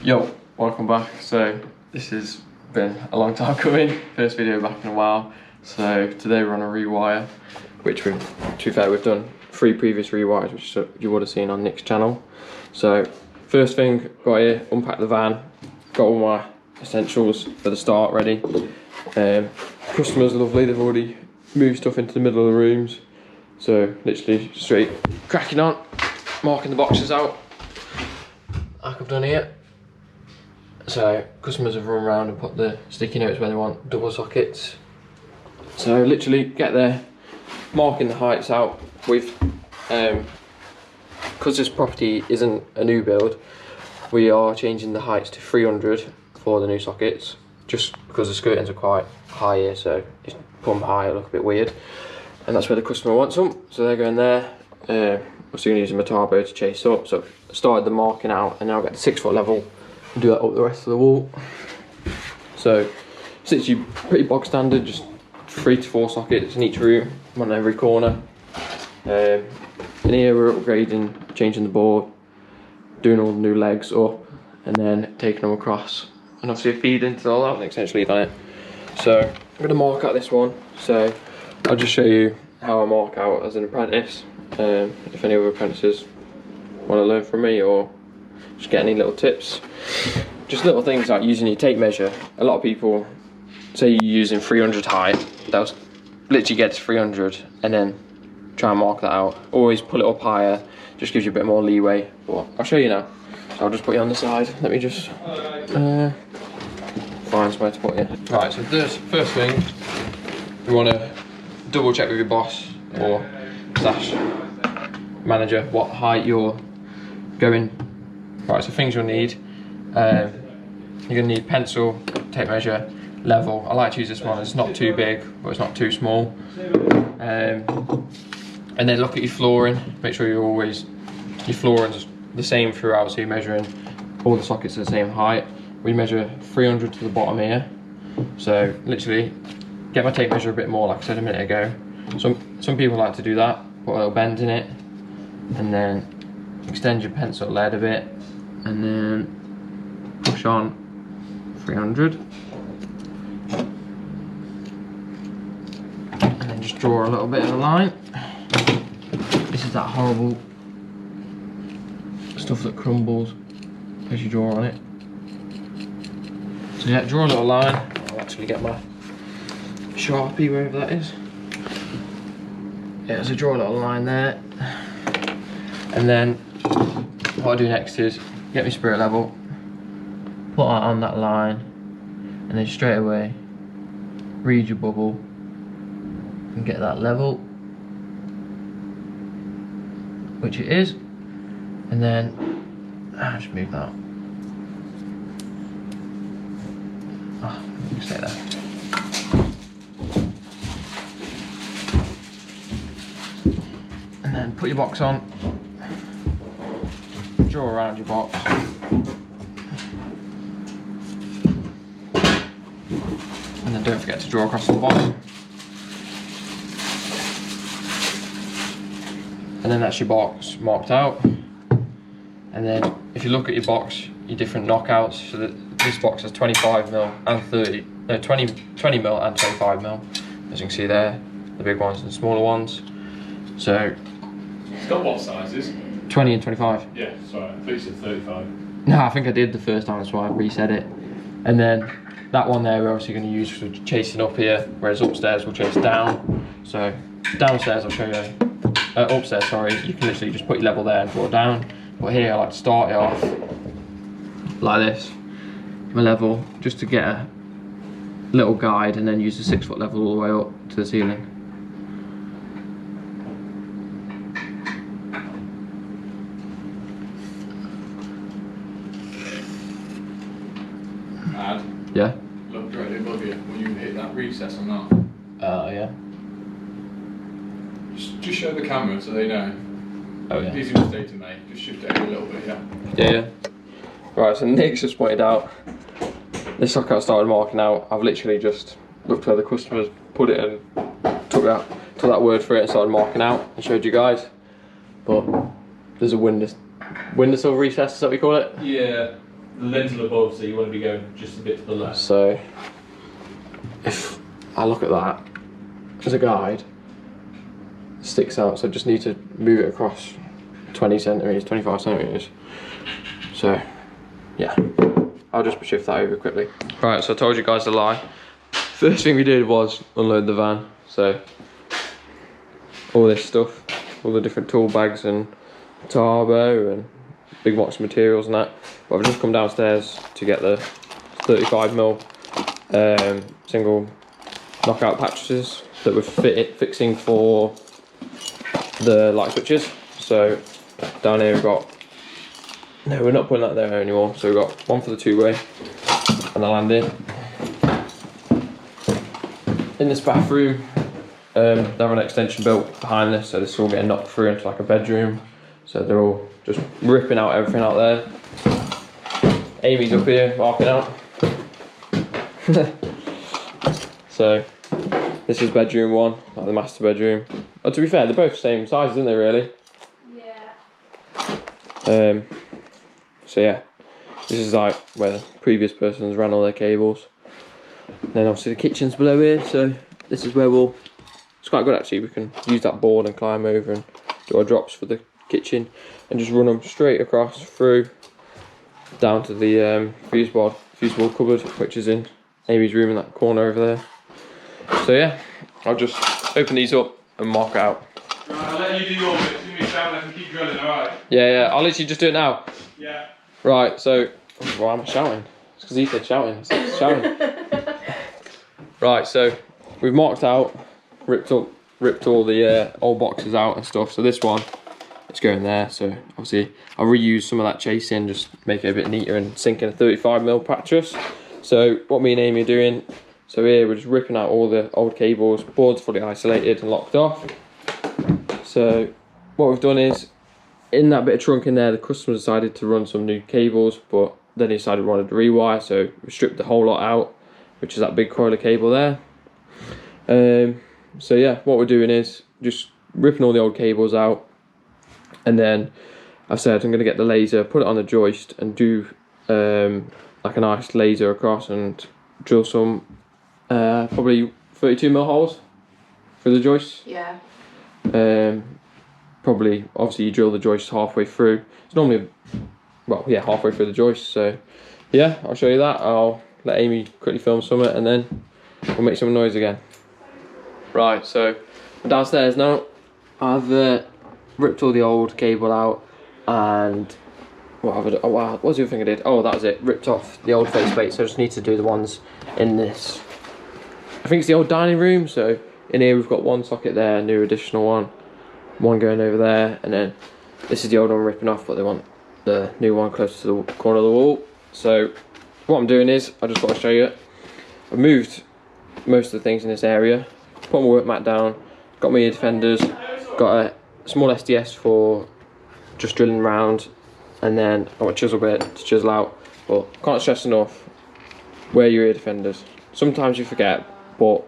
Yo, welcome back. So this has been a long time coming. First video back in a while. So today we're on a rewire, which to be fair, we've done 3 previous rewires, which you would have seen on Nick's channel. So first thing, got here, unpack the van, got all my essentials for the start ready. Customers are lovely, they've already moved stuff into the middle of the rooms. So literally straight cracking on, marking the boxes out like I've done here. So customers have run around and put the sticky notes where they want double sockets. So literally get there, marking the heights out with, because this property isn't a new build, we are changing the heights to 300 for the new sockets, just because the skirtings are quite high here, so it's put them high, look a bit weird. And that's where the customer wants them, so they're going there. We're soon using my turbo to chase up, so I started the marking out and now I've got the 6 foot level and do that up the rest of the wall. So it's literally pretty bog standard, just 3 to 4 sockets in each room, one in every corner. In here we're upgrading, changing the board, doing all the new legs up and then taking them across and obviously feed into all that and essentially done it. So I'm going to mark out this one, so I'll just show you how I mark out as an apprentice. If any other apprentices want to learn from me or just get any little tips. Just little things like using your tape measure. A lot of people say you're using 300 height, they'll literally get to 300 and then try and mark that out. Always pull it up higher, just gives you a bit more leeway. But I'll show you now. So I'll just put you on the side. Let me just find somewhere to put you. Right, so this first thing, you want to double check with your boss or slash manager what height you're going. Right, so things you'll need, you're going to need pencil, tape measure, level. I like to use this one, it's not too big but it's not too small. And then look at your flooring, make sure your flooring's the same throughout, so you're measuring all the sockets are the same height. We measure 300 to the bottom here, so literally get my tape measure a bit more like I said a minute ago. Some people like to do that, put a little bend in it and then extend your pencil lead a bit and then push on 300 and then just draw a little bit of a line. This is that horrible stuff that crumbles as you draw on it. So yeah, draw a little line. I'll actually get my Sharpie wherever that is. Yeah, so draw a little line there. And then what I do next is get my spirit level, put that on that line, and then straight away read your bubble and get that level, which it is, and then just move that. Stay there. And then put your box on, draw around your box, and then don't forget to draw across the bottom. And then that's your box marked out. And then if you look at your box, your different knockouts, so that this box has 25mm and 20mm and 25mm, as you can see there, the big ones and the smaller ones. So it's got what sizes? 20 and 25. Yeah, sorry, I thought you said 35. No, I think I did the first time, that's why I reset it. And then that one there we're obviously going to use for chasing up here, whereas upstairs we'll chase down. So downstairs I'll show you, upstairs sorry, you can literally just put your level there and draw down. But here I like to start it off like this, my level, just to get a little guide and then use the 6 foot level all the way up to the ceiling. Yeah? Look directly above you when you hit that recess on that. Yeah. Just show the camera so they know. Oh yeah. Easy mistake to make, just shift it over a little bit, yeah. Yeah. Right, so Nick's just pointed out, this socket I started marking out, I've literally just looked where the customers put it and took that word for it and started marking out and showed you guys. But there's a windowsill recess, is that what we call it? Yeah. the lintel above, so you want to be going just a bit to the left. So if I look at that as a guide, it sticks out, so I just need to move it across 20 centimetres, 25 centimetres. So yeah, I'll just shift that over quickly. Right, so I told you guys a lie. First thing we did was unload the van. So all this stuff, all the different tool bags and turbo and big box of materials and that. But I've just come downstairs to get the 35mm single knockout patches that we're fixing for the light switches. So down here we've got, no, we're not putting that there anymore. So we've got one for the two-way and the landing. In this bathroom, they have an extension built behind this, so this is all getting knocked through into like a bedroom. So they're all just ripping out everything out there. Amy's up here marking out. So this is bedroom one, like the master bedroom. Oh, to be fair, they're both the same size, aren't they, really? Yeah. So yeah, this is like where the previous persons ran all their cables. Then obviously the kitchen's below here, so this is where it's quite good actually, we can use that board and climb over and do our drops for the kitchen and just run them straight across through down to the fuse board cupboard, which is in Amy's room in that corner over there. So yeah, I'll just open these up and mark out. Right, I'll let you do your bit, give me a shout and I can keep drilling, alright? Yeah, I'll literally just do it now. Yeah. Right, so, why am I shouting? It's because he said shouting, shouting. Right, so we've marked out, ripped all the old boxes out and stuff. So this one, it's going there. So obviously I'll reuse some of that chasing, just make it a bit neater and sink in a 35mm pattress. So what me and Amy are doing, so here we're just ripping out all the old cables, board's fully isolated and locked off. So what we've done is, in that bit of trunk in there, the customer decided to run some new cables, but then he decided he wanted to rewire, so we stripped the whole lot out, which is that big coil of cable there. So yeah, what we're doing is just ripping all the old cables out, and then I've said I'm going to get the laser, put it on the joist and do like a nice laser across and drill some probably 32mm holes for the joist. Yeah. Probably, obviously you drill the joist halfway through. It's normally, well, yeah, halfway through the joist. So yeah, I'll show you that. I'll let Amy quickly film some and then we'll make some noise again. Right, so I'm downstairs now. I've ripped all the old cable out and what was the other thing I did? Oh, that was it. Ripped off the old faceplate, so I just need to do the ones in this. I think it's the old dining room. So in here we've got one socket there, new additional one going over there, and then this is the old one ripping off, but they want the new one close to the corner of the wall. So what I'm doing is, I just want to show you, I've moved most of the things in this area, put my work mat down, got my ear defenders, got a small SDS for just drilling around, and then got my chisel bit to chisel out. But can't stress enough, wear your ear defenders. Sometimes you forget, but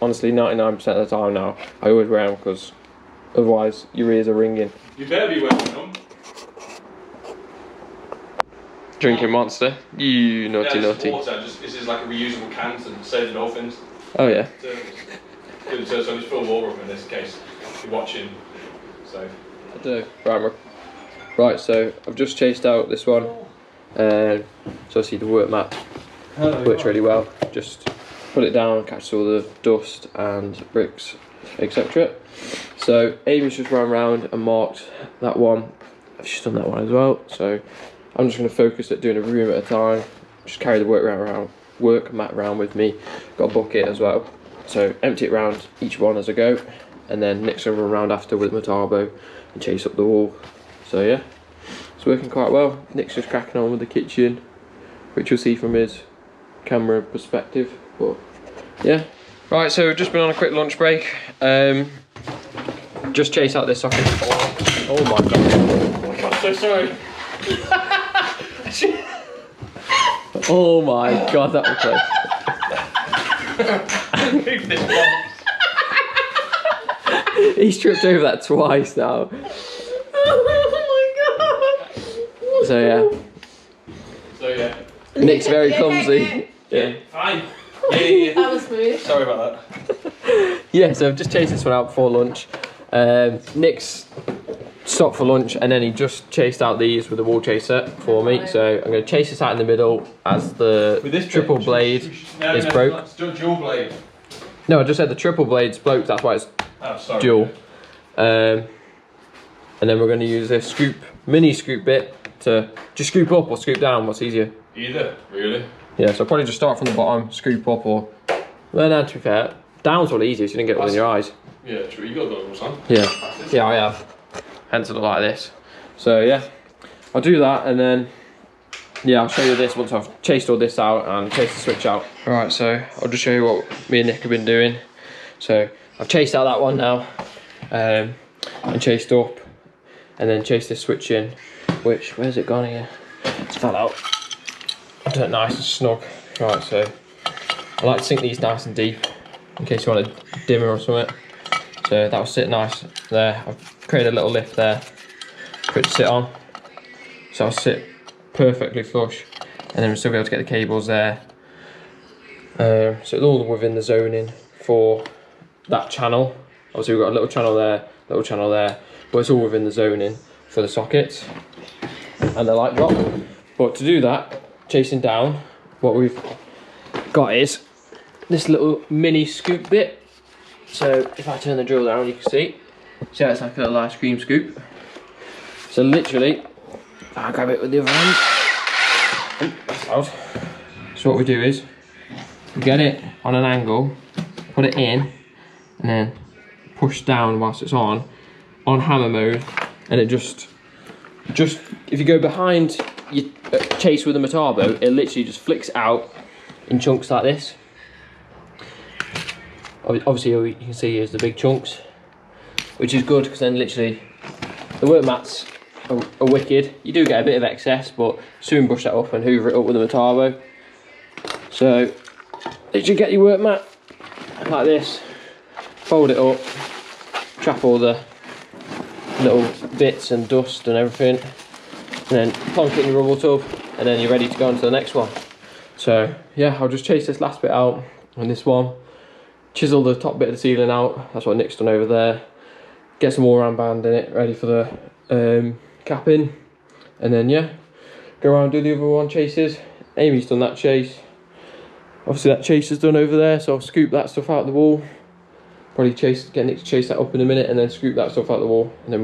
honestly 99% of the time now I always wear them, because otherwise your ears are ringing. You better be wearing them. Drinking monster, you naughty naughty. Water, this is like a reusable can to save the dolphins. Oh yeah. So just fill water up in this case if you're watching. So I do. Right, so I've just chased out this one. So I see the work mat works really well. Just put it down, catches all the dust and bricks, etc. So Amy's just run around and marked that one. She's done that one as well. So I'm just going to focus at doing a room at a time. Just carry the work mat around with me. Got a bucket as well. So empty it around each one as I go, and then next one run around after with my turbo and chase up the wall. So yeah, it's working quite well. Nick's just cracking on with the kitchen, which you'll see from his camera perspective. But yeah, right. So we've just been on a quick lunch break. Just chase out this socket. Oh my god! oh my god, so sorry. Oh my god, that was close. Move this box. He's tripped over that twice now. Oh my god. So yeah. So yeah. Nick's very clumsy. Yeah. Fine. Yeah. That was smooth. Sorry about that. Yeah, so I've just chased this one out before lunch. Nick's stopped for lunch and then he just chased out these with a wall chaser for me. So I'm going to chase this out in the middle as the triple blade is broke. It's dual blade. No, I just said the triple blade's broke, that's why it's dual. And then we're going to use this mini scoop bit to just scoop up or scoop down, what's easier? Either, really. Yeah, so I'll probably just start from the bottom, scoop up, or... Well, no, to be fair, down's all easier, so you didn't get it within your eyes. Yeah, true. You got those on. Yeah, I have. Hence it look like this. So yeah, I'll do that and then yeah, I'll show you this once I've chased all this out and chased the switch out. Alright, so I'll just show you what me and Nick have been doing. So I've chased out that one now and chased up and then chased this switch in, which, where's it gone here? It's fell out. I've done it nice and snug. Right, so I like to sink these nice and deep in case you want a dimmer or something. So that'll sit nice there. I've created a little lift there for it to sit on. So I'll sit perfectly flush and then we'll still be able to get the cables there. So it's all within the zoning for that channel. Obviously we've got a little channel there, but it's all within the zoning for the sockets and the light drop. But to do that, chasing down, what we've got is this little mini scoop bit. So if I turn the drill down, you can see how it's like a little ice cream scoop. So literally, if I grab it with the other hand, that's loud. So what we do is, we get it on an angle, put it in, and then push down whilst it's on hammer mode, and it just if you go behind your chase with a Metabo, it literally just flicks out in chunks like this. Obviously you can see here's the big chunks, which is good because then literally the work mats are wicked. You do get a bit of excess, but soon brush that up and hoover it up with a Metabo. So literally get your work mat like this, fold it up, trap all the little bits and dust and everything, and then plonk it in your rubble tub, and then you're ready to go on to the next one. So yeah, I'll just chase this last bit out on this one, chisel the top bit of the ceiling out. That's what Nick's done over there. Get some all-round band in it, ready for the capping, and then yeah, go around and do the other one chases. Amy's done that chase. Obviously that chase is done over there, so I'll scoop that stuff out of the wall. Probably get Nick to chase that up in a minute, and then scoop that stuff out of the wall, and then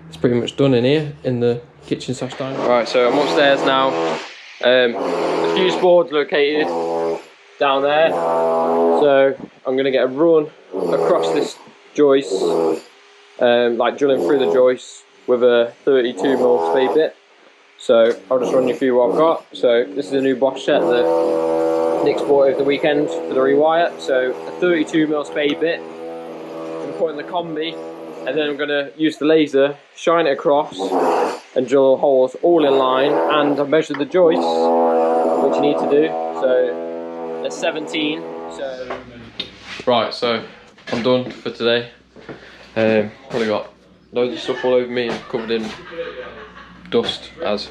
it's pretty much done in here in the kitchen / dining. Right, so I'm upstairs now. The fuse board's located down there, so I'm going to get a run across this joist, like drilling through the joist with a 32mm spade bit. So I'll just run you through what I've got. So this is a new Bosch set that Nick's bought over the weekend for the rewire. So a 32mm spade bit, I'm going to put in the combi, and then I'm going to use the laser, shine it across and drill holes all in line, and I've measured the joists, which you need to do. So there's 17. So right, so I'm done for today. Probably got loads of stuff all over me and covered in dust, as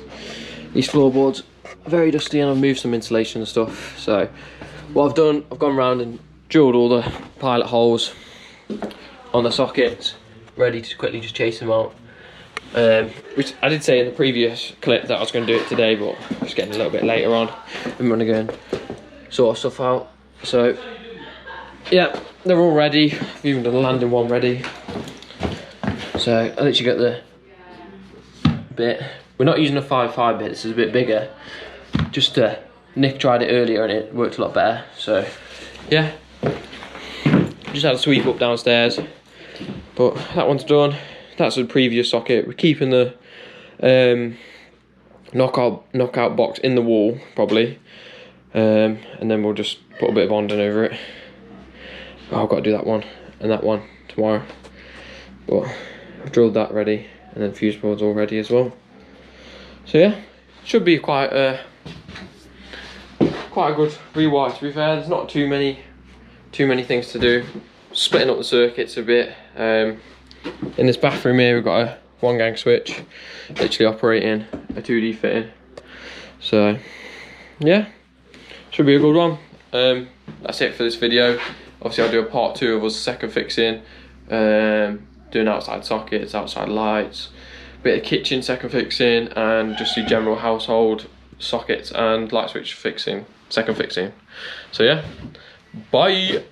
these floorboards are very dusty, and I've moved some insulation and stuff. So what I've done, I've gone around and drilled all the pilot holes on the sockets, ready to quickly just chase them out. Which I did say in the previous clip that I was going to do it today, but it's getting a little bit later on. I'm going to go and sort stuff out. So yeah, they're all ready. I've even done the landing one ready. So I literally got the bit. We're not using a 5.5 bit, this is a bit bigger. Just Nick tried it earlier and it worked a lot better. So yeah, just had a sweep up downstairs, but that one's done. That's the previous socket. We're keeping the knockout box in the wall probably, and then we'll just put a bit of bonding over it. Oh, I've got to do that one and that one tomorrow, but I've drilled that ready, and then fuse board's all ready as well. So yeah, should be quite a good rewire, to be fair. There's not too many things to do. Splitting up the circuits a bit. In this bathroom here we've got a 1-gang switch, literally operating a 2D fitting. So yeah, should be a good one. That's it for this video. Obviously I'll do a part 2 of us second fixing, doing outside sockets, outside lights, bit of kitchen second fixing, and just the general household sockets and light switch fixing, second fixing. So yeah, bye.